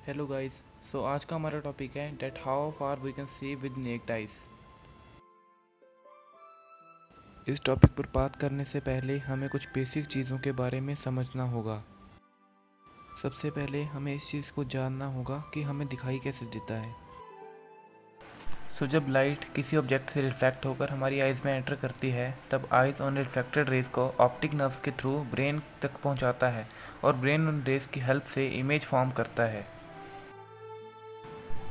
Hello guys. सो आज का हमारा टॉपिक है that how far we can see with naked eyes. इस टॉपिक पर बात करने से पहले हमें कुछ बेसिक चीज़ों के बारे में समझना होगा। सबसे पहले हमें इस चीज़ को जानना होगा कि हमें दिखाई कैसे देता है। जब लाइट किसी ऑब्जेक्ट से रिफ्लेक्ट होकर हमारी आइज़ में एंटर करती है तब आइज़ उन रिफ्लेक्टेड रेज को ऑप्टिक नर्व्स के थ्रू ब्रेन तक पहुंचाता है और ब्रेन उन रेज की हेल्प से इमेज फॉर्म करता है।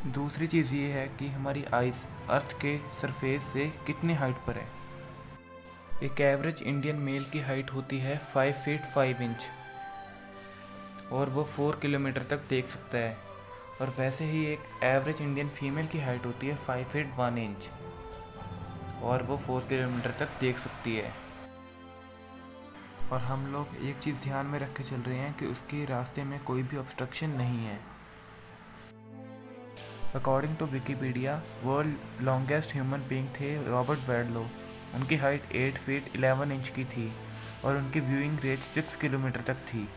दूसरी चीज़ ये है कि हमारी आइज़ अर्थ के सरफेस से कितनी हाइट पर है। एक एवरेज इंडियन मेल की हाइट होती है 5 फीट 5 इंच और वो 4 किलोमीटर तक देख सकता है। और वैसे ही एक एवरेज इंडियन फीमेल की हाइट होती है 5 फीट 1 इंच और वो 4 किलोमीटर तक देख सकती है। और हम लोग एक चीज़ ध्यान में रख के चल रहे हैं कि उसके रास्ते में कोई भी ऑब्स्ट्रक्शन नहीं है। According to Wikipedia, world longest human being थे रॉबर्ट वैडलो। उनकी हाइट 8 फीट 11 इंच की थी और उनकी व्यूइंग रेंज 6 किलोमीटर तक थी।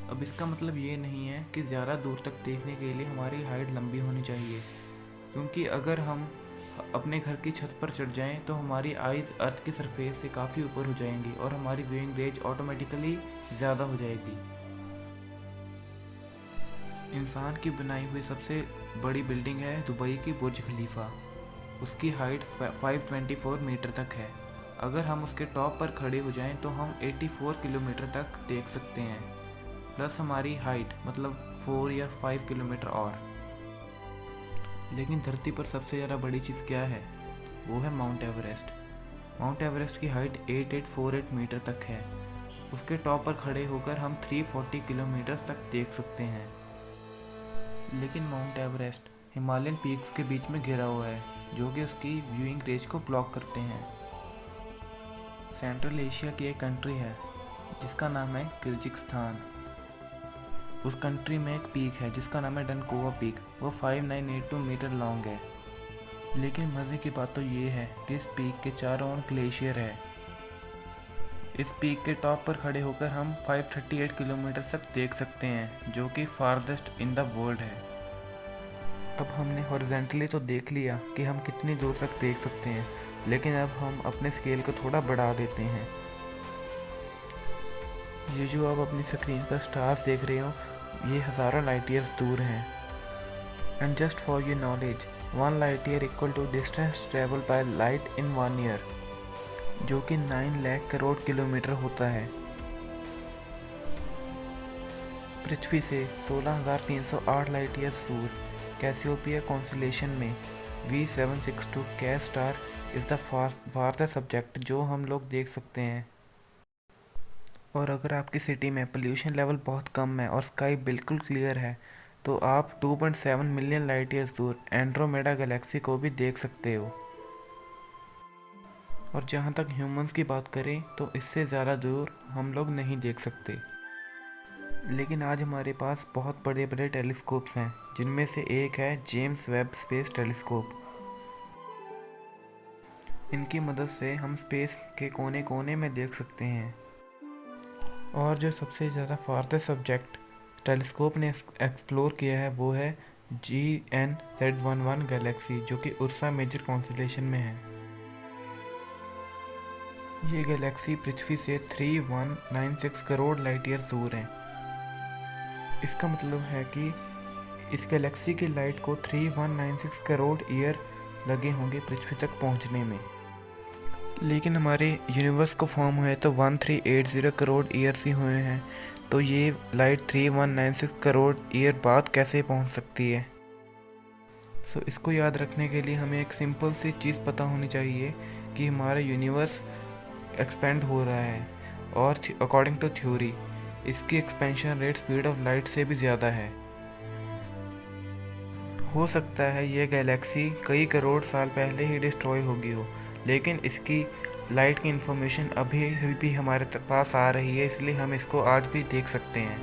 अब इसका मतलब ये नहीं है कि ज़्यादा दूर तक देखने के लिए हमारी हाइट लंबी होनी चाहिए, क्योंकि अगर हम अपने घर की छत पर चढ़ जाएं तो हमारी आइज़ अर्थ की सरफेस से काफ़ी ऊपर हो जाएंगी और हमारी व्यूइंग रेंज ऑटोमेटिकली ज़्यादा हो जाएगी। इंसान की बनाई हुई सबसे बड़ी बिल्डिंग है दुबई की बुर्ज खलीफा। उसकी हाइट 524 मीटर तक है। अगर हम उसके टॉप पर खड़े हो जाएं तो हम 84 किलोमीटर तक देख सकते हैं, प्लस हमारी हाइट मतलब 4 या 5 किलोमीटर और। लेकिन धरती पर सबसे ज़्यादा बड़ी चीज़ क्या है? वो है माउंट एवरेस्ट। माउंट एवरेस्ट की हाइट 8848 मीटर तक है। उसके टॉप पर खड़े होकर हम 340 किलोमीटर तक देख सकते हैं। लेकिन माउंट एवरेस्ट हिमालयन पीक्स के बीच में घिरा हुआ है, जो कि उसकी व्यूइंग रेंज को ब्लॉक करते हैं। सेंट्रल एशिया की एक कंट्री है जिसका नाम है किर्गिस्तान। उस कंट्री में एक पीक है जिसका नाम है डनकोवा पीक। वो 5982 मीटर लॉन्ग है। लेकिन मज़े की बात तो ये है कि इस पीक के चारों ओर ग्लेशियर है। इस पीक के टॉप पर खड़े होकर हम 538 किलोमीटर तक देख सकते हैं, जो कि फारदेस्ट इन द वर्ल्ड है। अब हमने हॉरिजॉन्टली तो देख लिया कि हम कितनी दूर तक देख सकते हैं, लेकिन अब हम अपने स्केल को थोड़ा बढ़ा देते हैं। ये जो आप अपनी स्क्रीन पर स्टार्स देख रहे हो, ये हज़ारों लाइट ईयर्स दूर हैं। And just for your knowledge, 1 light year equal to distance travel by light in 1 year, जो कि 9 लाख करोड़ किलोमीटर होता है। पृथ्वी से 16,308 लाइट ईयर्स दूर कैसियोपिया कॉन्स्टेलेशन में V762 Cas star is the farthest subject जो हम लोग देख सकते हैं। और अगर आपकी सिटी में पोल्यूशन लेवल बहुत कम है और स्काई बिल्कुल क्लियर है तो आप 2.7 मिलियन लाइट ईयर्स दूर एंड्रोमेडा गैलेक्सी को भी देख सकते हो। और जहाँ तक ह्यूमंस की बात करें तो इससे ज़्यादा दूर हम लोग नहीं देख सकते। लेकिन आज हमारे पास बहुत बड़े बड़े टेलीस्कोप्स हैं, जिनमें से एक है जेम्स वेब स्पेस टेलीस्कोप। इनकी मदद से हम स्पेस के कोने कोने में देख सकते हैं। और जो सबसे ज़्यादा फारदेस्ट सब्जेक्ट टेलीस्कोप ने एक्सप्लोर किया है वो है GNZ11 गैलेक्सी, जो कि उर्सा मेजर कॉन्स्टेलेशन में है। ये गैलेक्सी पृथ्वी से 3196 करोड़ लाइट ईयर दूर है। इसका मतलब है कि इस गैलेक्सी की लाइट को 3196 करोड़ ईयर लगे होंगे पृथ्वी तक पहुंचने में। लेकिन हमारे यूनिवर्स को फॉर्म हुए तो 1380 करोड़ ईयर्स ही हुए हैं, तो ये लाइट 3196 करोड़ ईयर बाद कैसे पहुंच सकती है? इसको याद रखने के लिए हमें एक सिंपल सी चीज़ पता होनी चाहिए कि हमारा यूनिवर्स एक्सपेंड हो रहा है और अकॉर्डिंग टू थ्योरी इसकी expansion rate speed of light से भी ज़्यादा है। हो सकता है यह गैलेक्सी कई करोड़ साल पहले ही डिस्ट्रॉय हो गई हो, लेकिन इसकी लाइट की इन्फॉर्मेशन अभी भी हमारे पास आ रही है, इसलिए हम इसको आज भी देख सकते हैं।